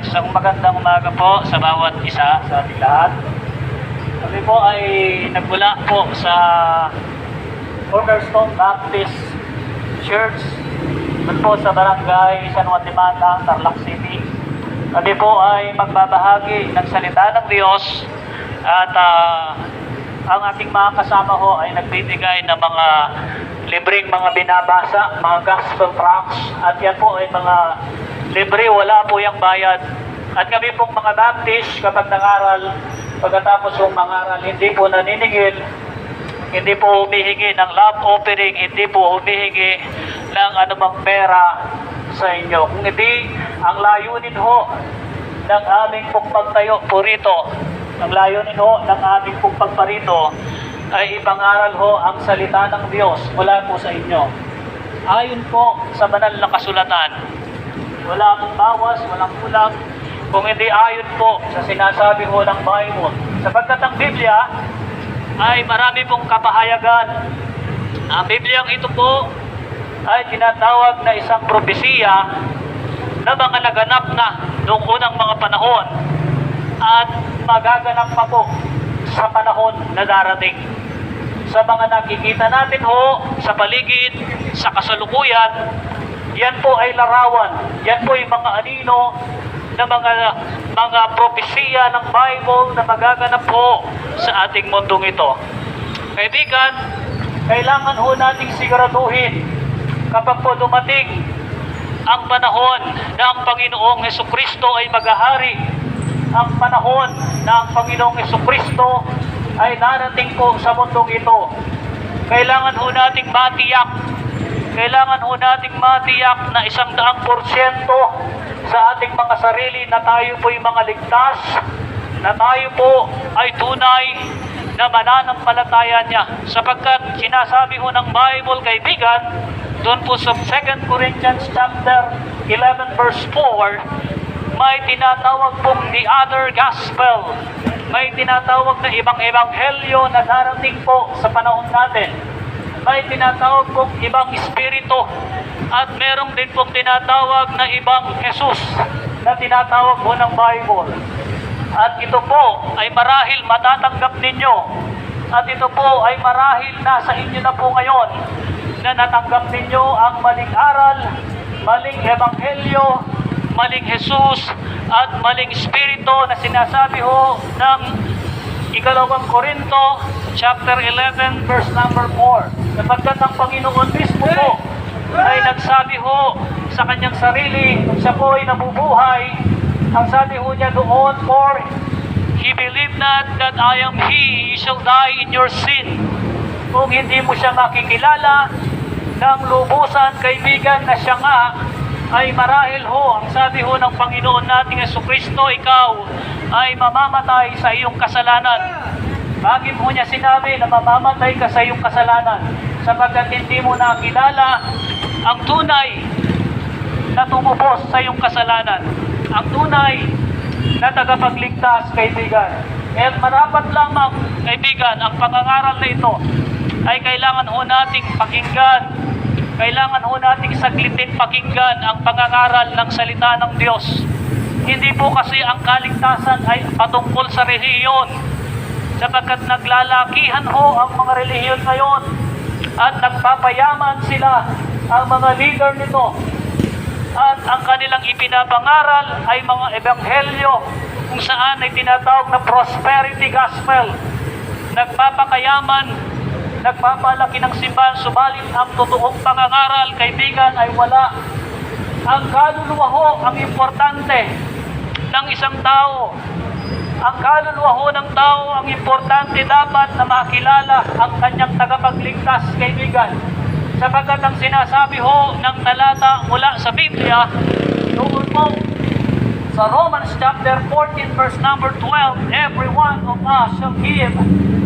Isang magandang umaga po sa bawat isa sa ating lahat. Kami po ay nagmula po sa Cornerstone Baptist Church doon po sa Barangay San Juan de Mata, Tarlac City. Kami po ay magbabahagi ng salita ng Diyos at ang ating mga kasama ho ay nagbibigay ng mga libreng mga binabasa, mga gospel tracts, at yan po ay mga libre, wala po yung bayad. At kami pong mga Baptist, kapag nangaral, pagkatapos pong mangaral, hindi po naniningil, hindi po humihingi ng love offering, hindi po humihingi ng anumang pera sa inyo. Kung hindi, ang layunin ho ng aming pong pagtayo po rito, ang layunin ho ng aming pong pagparito ay ipangaral ho ang salita ng Diyos mula po sa inyo. Ayon po sa banal na kasulatan, wala pong bawas, walang kulang, kung hindi ayon po sa sinasabi ho ng Bible. Sapagkat ang Biblia ay marami pong kapahayagan. Ang Bibliang ito po ay tinatawag na isang propesiya na mga naganap na noong unang mga panahon at magaganap pa po sa panahon na darating. Sa mga nakikita natin ho sa paligid, sa kasalukuyan, yan po ay larawan, yan po ay mga anino na mga propesiya ng Bible na magaganap po sa ating mundong ito. Kaibigan, kailangan ho nating siguraduhin kapag po dumating ang panahon na ang Panginoong Hesukristo ay maghahari, ang panahon na ang Panginoong Hesukristo ay narating po sa mundong ito. Kailangan ho nating matiyak, na 100% sa ating mga sarili na tayo po'y mga ligtas, na tayo po ay tunay na mananampalataya niya. Sapagkat sinasabi ho ng Bible, kaibigan, doon po sa 2 Corinthians chapter 11 verse 4, may tinatawag pong the other gospel. May tinatawag na ibang ebanghelyo na darating po sa panahon natin. May tinatawag pong ibang espiritu at merong din pong tinatawag na ibang Jesus na tinatawag po ng Bible. At ito po ay marahil matatanggap ninyo at ito po ay marahil nasa inyo na po ngayon na natanggap ninyo ang maling aral, maling ebanghelyo, maling Jesus at maling espiritu na sinasabi ho ng 2 Korinto chapter 11 verse number 4. Sapagkat ang Panginoon mismo po ay nagsabi ho sa kanyang sarili kung siya po ay nabubuhay, ang sabi ho niya doon, for he believed not that I am he shall die in your sin. Kung hindi mo siya makikilala ng lubusan, kaibigan, na siya nga ay marahil ho, ang sabi ho ng Panginoon nating Jesucristo, ikaw ay mamamatay sa iyong kasalanan. Bakit mo niya sinabi na mamamatay ka sa iyong kasalanan? Sapagkat hindi mo nakilala ang tunay na tumubos sa iyong kasalanan, ang tunay na tagapagligtas, kaibigan. At marapat lamang, kaibigan, ang pangangaral na ito ay kailangan ho nating pakinggan. Kailangan ho nating saglitin pakinggan ang pangangaral ng salita ng Diyos. Hindi po kasi ang kaligtasan ay patungkol sa relihiyon, sapagkat naglalakihan ho ang mga relihiyon ngayon at nagpapayaman sila, ang mga leader nito, at ang kanilang ipinapangaral ay mga ebanghelyo kung saan ay tinatawag na prosperity gospel. Nagpapakayaman, nagpapalaki ng simbahan, subalit ang totoong pangangaral, kaibigan, ay wala. Ang kaluluwa ho ang importante ng isang tao. Ang kaluluwa ho ng tao ang importante, dapat na makilala ang kanyang tagapagligtas, kaibigan. Sapagkat ang sinasabi ho ng talata mula sa Biblia, doon po sa Romans chapter 14 verse number 12, every one of us shall give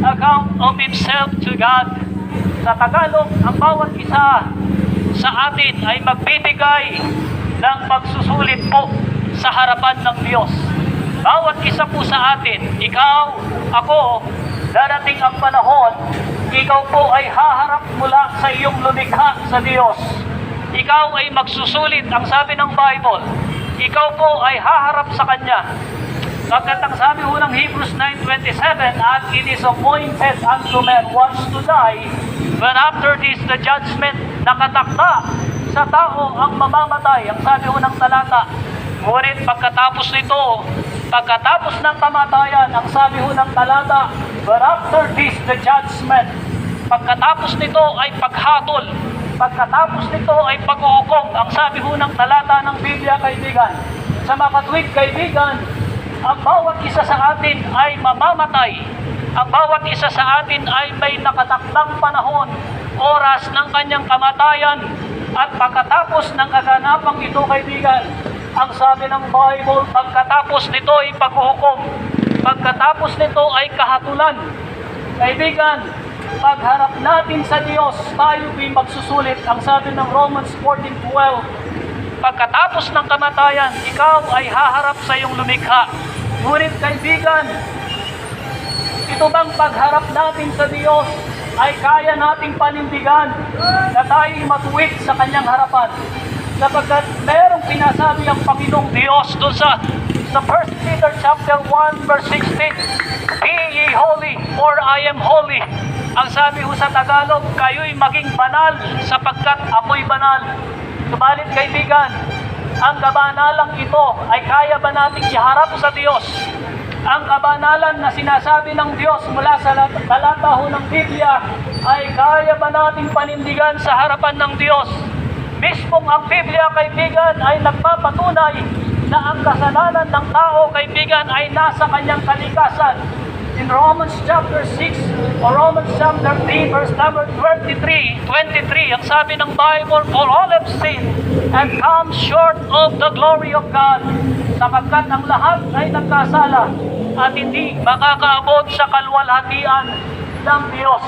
account of himself to God. Sa Tagalog, ang bawat isa sa atin ay magbibigay ng pagsusulit po sa harapan ng Diyos. Bawat isa po sa atin, ikaw, ako, darating ang panahon, ikaw po ay haharap mula sa iyong lumikha sa Diyos. Ikaw ay magsusulit, ang sabi ng Bible, ikaw po ay haharap sa Kanya. Pagkat ang sabi ho ng Hebrews 9:27, "And it is appointed unto men once to die, but after this the judgment." Nakatakda sa tao ang mamamatay, ang sabi ho ng talata. Ngunit pagkatapos nito, pagkatapos ng kamatayan, ang sabi ho ng talata, "But after this the judgment." Pagkatapos nito ay paghatol. Pagkatapos nito ay paghuhukom. Ang sabi ho ng talata ng Biblia, kaibigan. Sa makatwid, kaibigan, ang bawat isa sa atin ay mamamatay. Ang bawat isa sa atin ay may nakatakdang panahon, oras ng kanyang kamatayan. At pagkatapos ng kaganapang ito, kaibigan, ang sabi ng Bible, pagkatapos nito ay paghuhukom. Pagkatapos nito ay kahatulan. Kaibigan, pagharap natin sa Diyos, tayo ay magsusulit. Ang sabi ng Romans 14:12, pagkatapos ng kamatayan, ikaw ay haharap sa iyong lumikha. Ngunit kaibigan, ito bang pagharap natin sa Diyos ay kaya nating panindigan na tayo matuwid sa Kanyang harapan? Sapagkat merong pinasabi ang Panginoong Diyos doon sa 1 Peter chapter 1 verse 16, "Be ye holy, for I am holy." Ang sabi ho sa Tagalog, kayo'y maging banal sapagkat ako'y banal. Subalit kaibigan, ang kabanalang ito ay kaya ba nating iharap sa Diyos? Ang kabanalan na sinasabi ng Diyos mula sa talata ho ng Biblia ay kaya ba nating panindigan sa harapan ng Diyos? Mismong ang Biblia, kaibigan, ay nagpapatunay na ang kasalanan ng tao, kaibigan, ay nasa kanyang kalikasan. In Romans chapter 6 o Romans chapter 3 verse number 23, ang sabi ng Bible, "For all have sinned and come short of the glory of God." Sapagkat ang lahat ay nagkasala at hindi makakaabot sa kalwalhatian ng Diyos.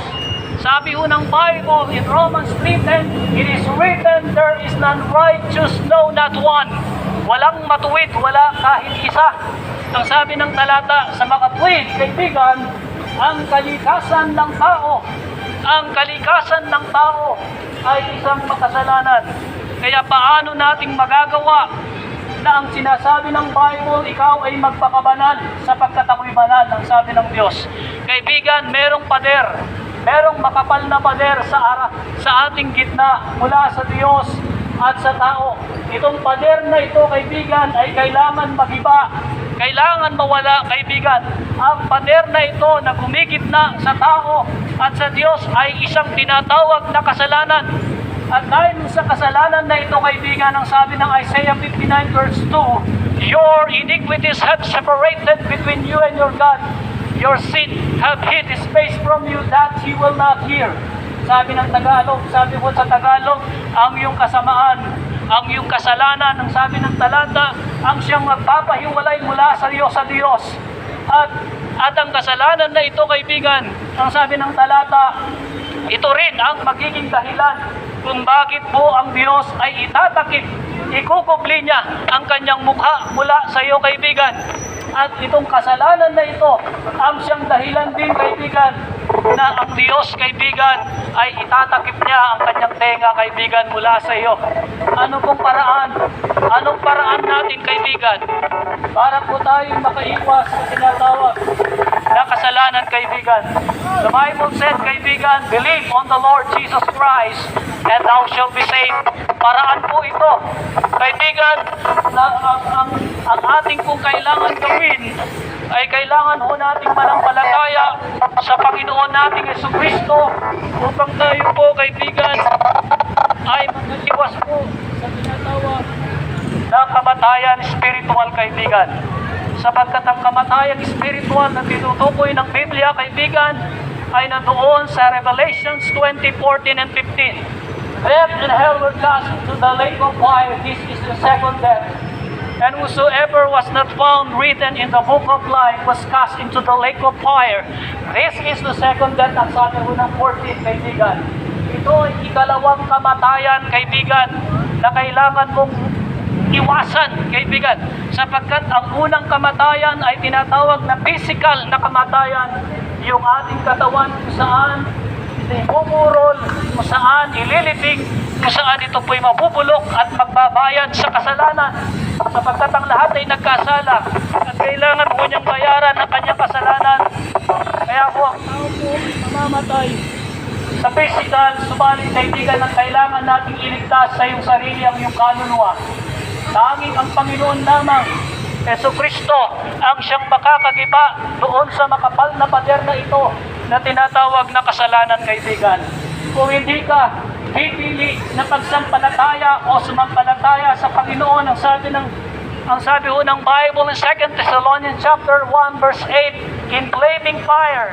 Sabi ho ng Bible in Romans 3:10, "It is written, there is none righteous, no, not one." Walang matuwid, wala kahit isa. Ang sabi ng talata, sa makatwid, kaibigan, ang kalikasan ng tao ay isang makasalanan. Kaya paano nating magagawa na ang sinasabi ng Bible, ikaw ay magpakabanal sapagkat ako'y banal, ang sabi ng Diyos? Kaibigan, merong pader, merong makapal na pader sa ating gitna mula sa Diyos at sa tao. Itong pader na ito, kaibigan, ay kailangan magiba. Kailangan mawala, kaibigan. Ang pader na ito na gumigitna sa tao at sa Diyos ay isang tinatawag na kasalanan. At dahil sa kasalanan na ito, kaibigan, ang sabi ng Isaiah 59 verse 2, "Your iniquities have separated between you and your God. Your sin have hid his face from you that he will not hear." Sabi ng Tagalog, sabi mo sa Tagalog, ang iyong kasamaan, ang iyong kasalanan, ang sabi ng talata, ang siyang magpapahiwalay mula sa Diyos At ang kasalanan na ito, kaibigan, ang sabi ng talata, ito rin ang magiging dahilan kung bakit po ang Diyos ay itatakip, ikukubli niya ang kanyang mukha mula sa iyo, kaibigan. At itong kasalanan na ito, ang siyang dahilan din, kaibigan, na ang Diyos, kaibigan, ay itatakip niya ang kanyang tenga, kaibigan, mula sa iyo. Ano pong paraan? Anong paraan natin, kaibigan, para po tayo makaiwas sa tinatawag na kasalanan, kaibigan? The Bible said, kaibigan, "Believe on the Lord Jesus Christ and thou shalt be saved." Paraan po ito, kaibigan, na ang ating pong kailangan gawin ay kailangan ho nating manampalataya sa Panginoon nating Jesucristo upang tayo po, kaibigan, ay magkatiwas po sa tinatawag na kamatayan spiritual, kaibigan. Sapagkat ang kamatayan spiritual na tinutukoy ng Biblia, kaibigan, ay nandoon sa Revelations 20:14 and 15. "Death and hell were cast into the lake of fire. This is the second death. And whosoever was not found written in the book of life was cast into the lake of fire. This is the second death." Ang sabi ko ng 14, kaibigan. Ito ay ikalawang kamatayan, kaibigan, na kailangan mong iwasan, kaibigan. Sapagkat ang unang kamatayan ay tinatawag na physical na kamatayan. Yung ating katawan kung saan ibubulol, kung saan ililibing, kung saan ito po'y mabubulok at magbabayad sa kasalanan. Sapagkat ang lahat ay nagkasala at kailangan po niyang bayaran ang kanyang kasalanan. Kaya po ang tao po ay mamamatay sa physical, subalit kaibigan ang kailangan nating iligtas sa iyong sarili ang iyong kaluluwa. Tanging ang Panginoon lamang, Jesucristo, ang siyang makakagiba doon sa makapal na pader na ito na tinatawag na kasalanan, kaibigan. Kung hindi ka pipili na pagsampalataya o sumampalataya sa Panginoon, ang sabi ho ng Bible in 2 Thessalonians chapter 1 verse 8, in flaming fire,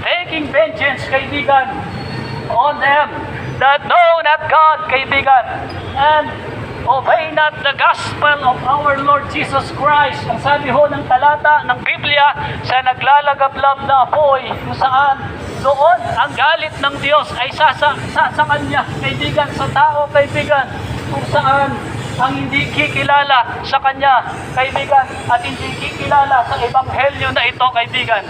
taking vengeance, kaibigan, on them that know not God, kaibigan, and obey not the gospel of our Lord Jesus Christ. Ang sabi ho ng talata ng Biblia, sa naglalagablab na apoy, kung saan doon ang galit ng Diyos ay sa kanya, kaibigan, sa tao, kaibigan, kung saan ang hindi kikilala sa kanya, kaibigan, at hindi kikilala sa ebanghelyo na ito, kaibigan.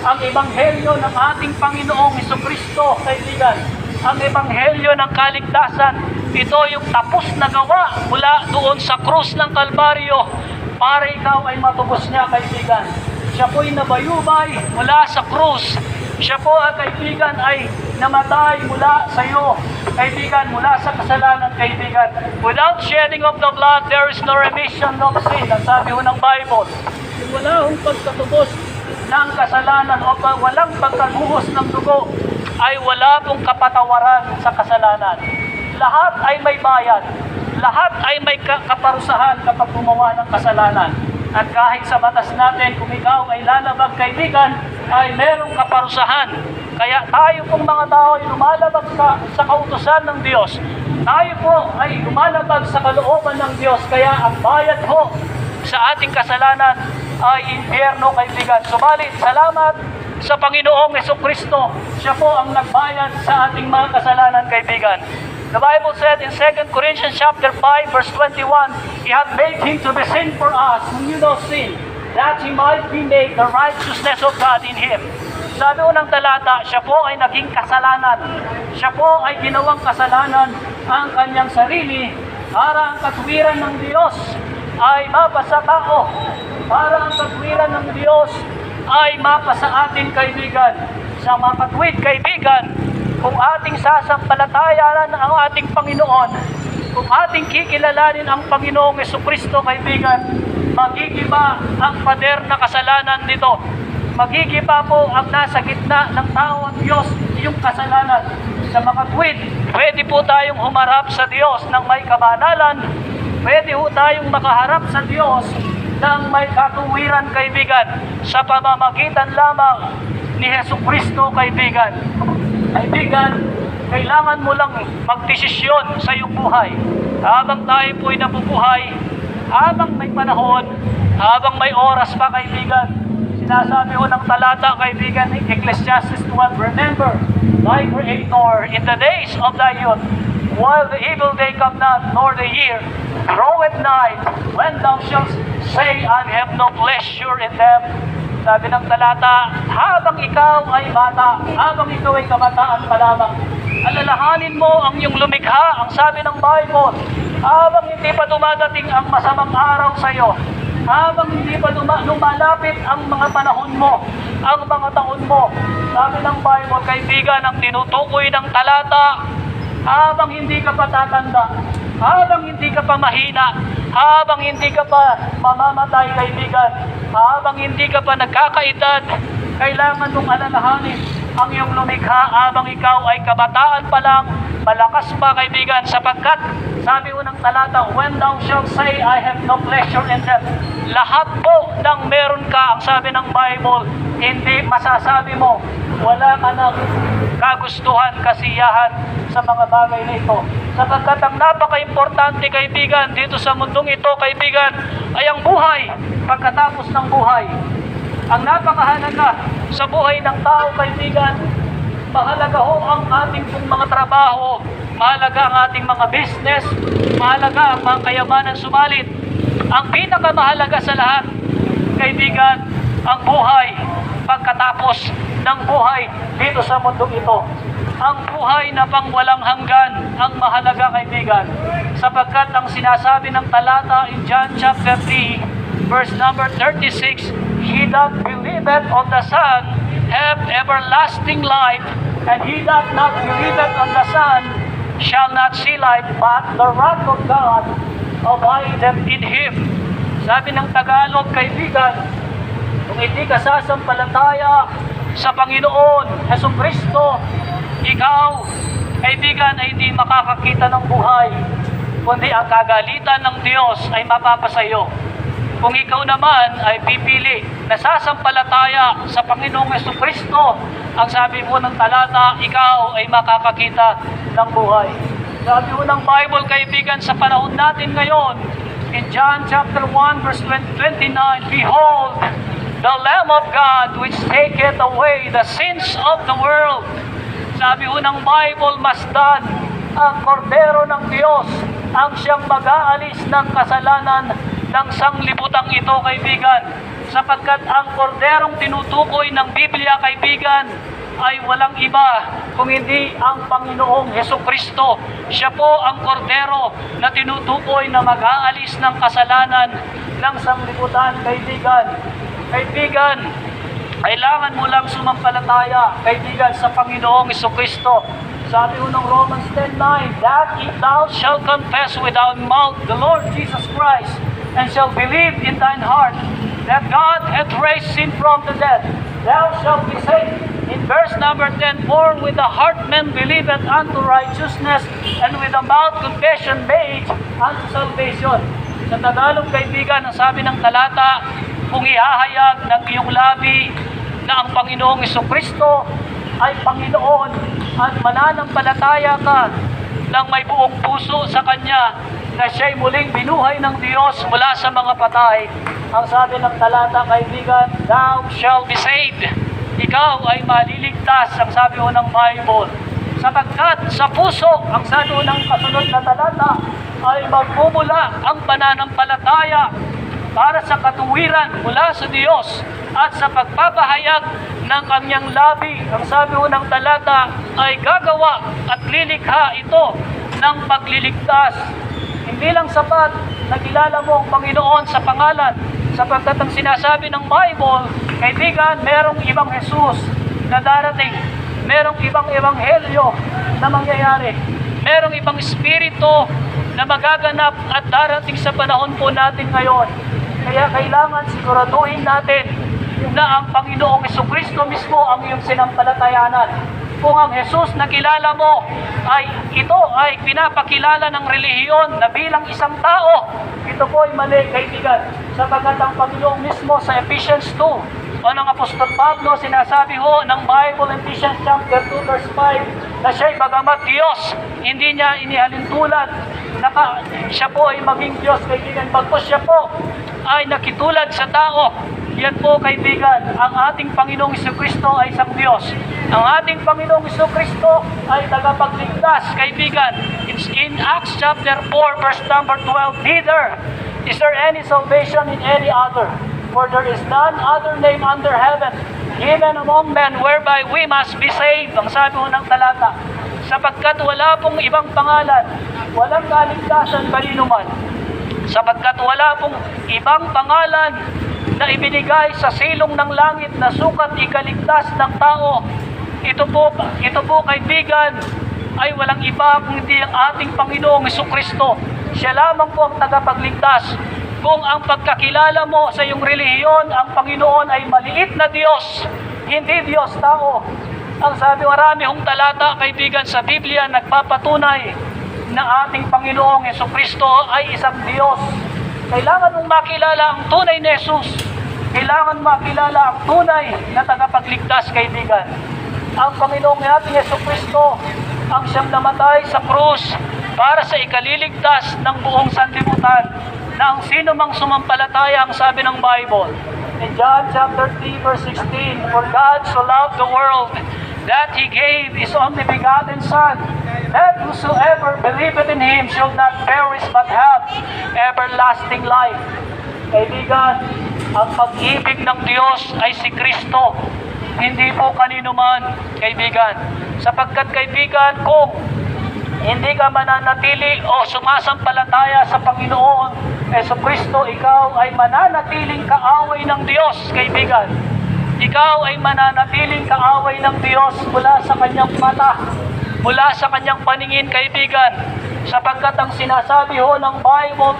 Ang ebanghelyo ng ating Panginoong Jesucristo, kaibigan, ang ebanghelyo ng kaligtasan, ito yung tapos na gawa mula doon sa krus ng Kalbaryo para ikaw ay matubos niya, kaibigan. Siya po'y nabayubay mula sa krus. Siya po, kaibigan, ay namatay mula sa iyo, kaibigan, mula sa kasalanan, kaibigan. Without shedding of the blood, there is no remission of sin. Ang sabi ho ng Bible, wala hong pagkatubos ng kasalanan o walang pagkabuhos ng dugo, ay wala pong kapatawaran sa kasalanan. Lahat ay may bayad. Lahat ay may kaparusahan kapag gumawa ng kasalanan. At kahit sa batas natin, kung ikaw ay lalabag, kaibigan, ay merong kaparusahan. Kaya tayo pong mga tao ay lumalabag sa kautusan ng Diyos. Tayo po ay lumalabag sa kalooban ng Diyos. Kaya ang bayad ho sa ating kasalanan ay impyerno, kaibigan. Subalit, salamat sa Panginoong Jesucristo. Siya po ang nagbayad sa ating mga kasalanan, kaibigan. The Bible said in 2 Corinthians chapter 5 verse 21, He hath made Him to be sin for us, who knew no sin, that He might be made the righteousness of God in Him. Sabi unang talata, siya po ay naging kasalanan. Siya po ay ginawang kasalanan ang kanyang sarili para ang katwiran ng Diyos ay mapasa tao. Para ang katwiran ng Diyos ay mapasa atin, kaibigan. Sa makatwid, kaibigan, kung ating sasampalatayanan ang ating Panginoon, kung ating kikilalanin ang Panginoong Jesucristo, kaibigan, magigiba ang pader na kasalanan nito. Magigiba po ang nasa gitna ng tao at Diyos, yung kasalanan. Sa makatwid, pwede po tayong humarap sa Diyos ng may kabanalan. Pwede po tayong makaharap sa Diyos ng may katuwiran, kaibigan, sa pamamagitan lamang ni Jesucristo, kaibigan. Kaibigan, kailangan mo lang magdesisyon sa iyong buhay. Habang tayo po'y nabubuhay, habang may panahon, habang may oras pa, kaibigan. Sinasabi ko ng talata, kaibigan, ni Ecclesiastes 12, remember thy Creator in the days of thy youth, while the evil day come not, nor the year groweth nigh, when thou shalt say, I have no pleasure in them. Sabi ng talata, habang ikaw ay bata, habang ikaw ay kabataan pa lamang, alalahanin mo ang iyong lumikha, ang sabi ng Bible, habang hindi pa dumadating ang masamang araw sa iyo, habang hindi pa lumalapit ang mga panahon mo, ang mga taon mo. Sabi ng Bible, kaibigan, ang tinutukoy ng talata, habang hindi ka pa tatanda, habang hindi ka pa mahina, habang hindi ka pa mamamatay, kaibigan, habang hindi ka pa nagkakaedad, kailangan mong alalahanin ang iyong lumikha habang ikaw ay kabataan pa lang, malakas pa, kaibigan, sapagkat sabi unang talata, when thou shalt say, I have no pleasure in them. Lahat po ng meron ka, ang sabi ng Bible, hindi masasabi mo, wala ka ng kagustuhan, kasiyahan sa mga bagay na ito. Sapagkat ang napaka-importante, kaibigan, dito sa mundong ito, kaibigan, ay ang buhay pagkatapos ng buhay. Ang napakahalaga sa buhay ng tao, kaibigan, mahalaga ho ang ating pong mga trabaho, mahalaga ang ating mga business, mahalaga ang mga kayamanan, sumalit ang pinakamahalaga sa lahat, kaibigan, ang buhay pagkatapos ng buhay dito sa mundong ito. ang buhay na pangwalang hanggan ang mahalaga, kaibigan. Sapagkat ang sinasabi ng talata in John chapter 3, verse number 36, He that believeth on the Son have everlasting life, and he that not believeth on the Son shall not see life, but the wrath of God abideth in him. Sabi ng Tagalog, kaibigan, kung hindi ka sasampalataya sa Panginoon Jesucristo, ikaw, kaibigan, ay hindi makakakita ng buhay, kundi ang kagalitan ng Diyos ay mapapasayo. Kung ikaw naman ay pipili na sasampalataya sa Panginoong Jesucristo, ang sabi po ng talata, ikaw ay makakakita ng buhay. Sabi po ng Bible, kaibigan, sa panahon natin ngayon, in John chapter 1 verse 29, Behold, the Lamb of God which taketh away the sins of the world. Sabi po ng Bible, masdan ang kordero ng Diyos, ang siyang mag-aalis ng kasalanan ng sanglibutang ito, kaibigan. Sapagkat ang korderong tinutukoy ng Biblia, kaibigan, ay walang iba kung hindi ang Panginoong Jesucristo. Siya po ang kordero na tinutukoy na mag-aalis ng kasalanan ng sanglibutan, kaibigan. Kaibigan, kailangan mo lang sumampalataya, kaibigan, sa Panginoong Jesucristo. Sabi mo ng Romans 10:9, that if thou shalt confess with thy mouth the Lord Jesus Christ, and shall believe in thine heart that God hath raised him from the dead, thou shalt be saved. In verse number 10, for with the heart man believeth unto righteousness, and with the mouth confession made unto salvation. Sa Tagalog, kaibigan, ang sabi ng talata, kung ihahayag ng iyong labi na ang Panginoong Jesucristo ay Panginoon at mananampalataya ka ng may buong puso sa Kanya na siya'y muling binuhay ng Diyos mula sa mga patay, ang sabi ng talata, kaibigan, thou shalt be saved. Ikaw ay maliligtas, ang sabi ho ng Bible. Sapagkat sa puso, ang sabi ho ng kasunod na talata, ay magmumula ang pananampalataya para sa katuwiran mula sa Diyos at sa pagpapahayag ng kanyang labi. Ang sabi ho ng talata ay gagawa at lilikha ito ng pagliligtas. Hindi lang sapat na kilala mo ang Panginoon sa pangalan, sapagkat ang sinasabi ng Bible, kaibigan, merong ibang Jesus na darating, merong ibang ebanghelyo na mangyayari, merong ibang espiritu na magaganap at darating sa panahon po natin ngayon. Kaya kailangan siguraduhin natin na ang Panginoong Jesucristo mismo ang iyong sinampalatayanan. Kung ang Jesus na kilala mo ay ito ay pinapakilala ng relihiyon na bilang isang tao, ito po ay mali, kaibigan. Sapagkat ang Panginoong mismo sa Ephesians 2 o ng Apostol Pablo, sinasabi ho ng Bible, Ephesians chapter 2 verse 5, na siya'y bagamat Diyos, hindi niya inihalintulad na siya po ay maging Diyos, kaibigan. Bagkus siya po ay nakitulad sa tao. Yan po, kaibigan, ang ating Panginoong Jesucristo ay isang Diyos. Ang ating Panginoong Jesucristo ay tagapagligtas, kaibigan. In Acts chapter 4 verse number 12, neither is there any salvation in any other, for there is none other name under heaven given among men whereby we must be saved. Ang sabi ho ng talata, sapagkat wala pong ibang pangalan, walang kaligtasan kanino man, sapagkat wala pong ibang pangalan na ibinigay sa silong ng langit na sukat ikaligtas ng tao. Ito po, kaibigan, ay walang iba kundi ang ating Panginoong Jesucristo. Siya lamang po ang tagapagligtas. Kung ang pagkakilala mo sa iyong relihiyon, ang Panginoon ay maliit na Diyos, hindi Diyos tao. Ang sabi, marami hong talata, kaibigan, sa Biblia nagpapatunay na ating Panginoong Jesucristo ay isang Diyos. Kailangan mong makilala ang tunay na Jesus. Kailangan makilala ang tunay na tagapagligtas, kaibigan. Ang Panginoong natin Jesucristo ang siyang namatay sa krus para sa ikaliligtas ng buong sanlibutan, na ang sino mang sumampalataya, ang sabi ng Bible. In John chapter 3 verse 16, for God so loved the world that He gave His only begotten Son, that whosoever believeth in Him shall not perish but have everlasting life. Kaibigan, ang pag-ibig ng Diyos ay si Kristo. hindi po kanino man, kaibigan. Sapagkat kaibigan, kung hindi ka mananatili o sumasampalataya sa Panginoon Jesucristo, ikaw ay mananatiling kaaway ng Diyos, kaibigan. Ikaw ay mananatiling kaaway ng Diyos mula sa kanyang mata, mula sa kanyang paningin, kaibigan. Sapagkat ang sinasabi ho ng Bible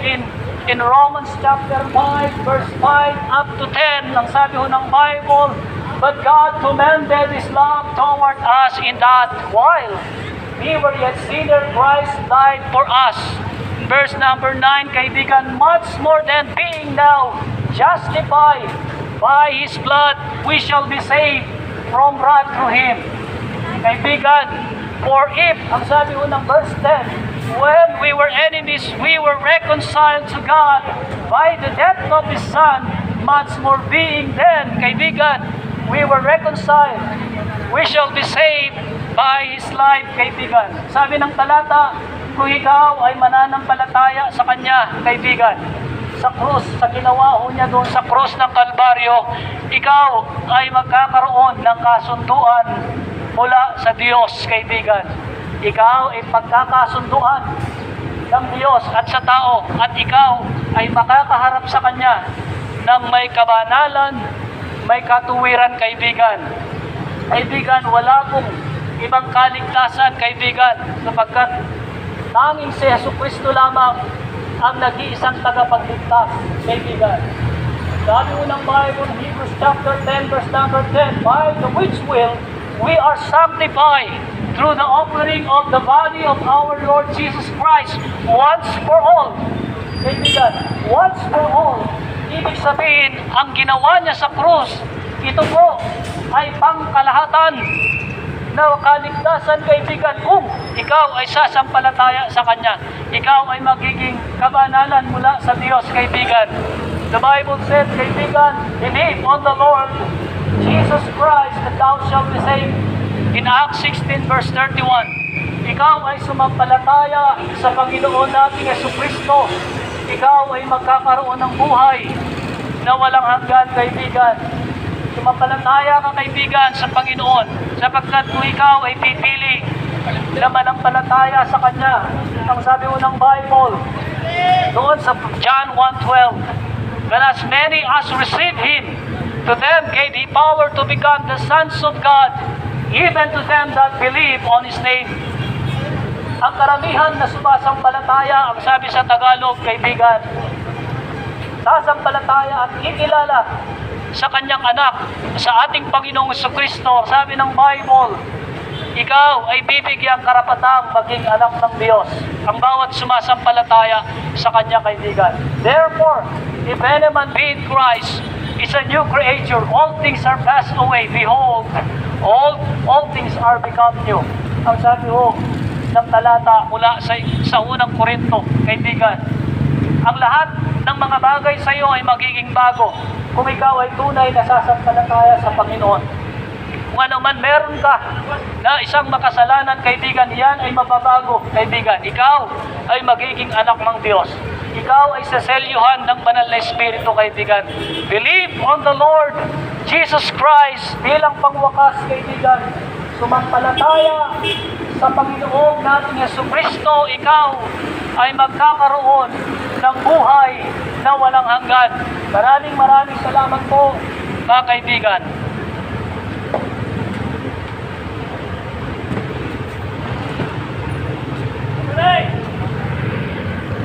in Romans chapter 5, verse 5 up to 10, ang sabi ho ng Bible, but God commended His love toward us in that while we were yet sinners, Christ died for us. Verse number 9, kaibigan, much more than being now justified by His blood, we shall be saved from wrath through Him. Kaibigan, for if, ang sabi ho ng verse 10, when we were enemies, we were reconciled to God by the death of His Son, much more being then, kaibigan, we were reconciled, we shall be saved by His life, kaibigan. Sabi ng talata, kung ikaw ay mananampalataya sa Kanya, kaibigan, sa krus, sa ginawa ho niya doon sa krus ng Kalbaryo, ikaw ay magkakaroon ng kasunduan mula sa Diyos, kaibigan. Ikaw ay pagkakasunduan ng Diyos at sa tao, at ikaw ay makakaharap sa Kanya ng may kabanalan, may katuwiran, kaibigan. Kaibigan, wala pong ibang kaligtasan, kaibigan, sapagkat tanging si Jesucristo lamang ang nag-iisang tagapagligtas, kaibigan. Sabi mo ng Bible, Hebrews chapter 10, verse number 10, by the which will we are sanctified through the offering of the body of our Lord Jesus Christ once for all. Kaibigan, once for all. Ibig sabihin, ang ginawa niya sa krus, ito po ay pangkalahatan na kaligtasan, kaibigan. Kung ikaw ay sasampalataya sa Kanya, ikaw ay magiging kabanalan mula sa Diyos, kaibigan. The Bible said, kaibigan, believe on the Lord Jesus Christ and thou shalt be saved. In Acts 16 verse 31, ikaw ay sumampalataya sa Panginoon nating Jesucristo, ikaw ay magkakaroon ng buhay na walang hanggan, kaibigan. Sumampalataya ka, kaibigan, sa Panginoon, sapagkat kung ikaw ay pipili na manampalataya sa Kanya, ang sabi mo ng Bible doon sa John 1:12, but as many as received Him, to them gave He power to become the sons of God, even to them that believe on His name. Ang karamihan na sumasampalataya, ang sabi sa Tagalog, kaibigan, sasampalataya at ikilala sa Kanyang anak, sa ating Panginoong Jesucristo. Sabi ng Bible, ikaw ay bibigyang karapatang maging anak ng Diyos, ang bawat sumasampalataya sa Kanya, kaibigan. Therefore, if any man be in Christ, is a new creature. All things are passed away. Behold, all things are become new. Ang sabi ho ng talata mula sa unang Korinto, kaibigan, ang lahat ng mga bagay sa iyo ay magiging bago kung ikaw ay tunay na sasampalataya sa Panginoon. Kung ano man meron ka na isang makasalanan, kaibigan, yan ay mababago, kaibigan. Ikaw ay magiging anak ng Diyos. Ikaw ay saselyuhan ng banal na Espiritu, kaibigan. Believe on the Lord Jesus Christ bilang pangwakas, kaibigan. Sumampalataya sa Panginoong nating Jesucristo, ikaw ay magkakaroon ng buhay na walang hanggan. Maraming salamat po, mga kaibigan.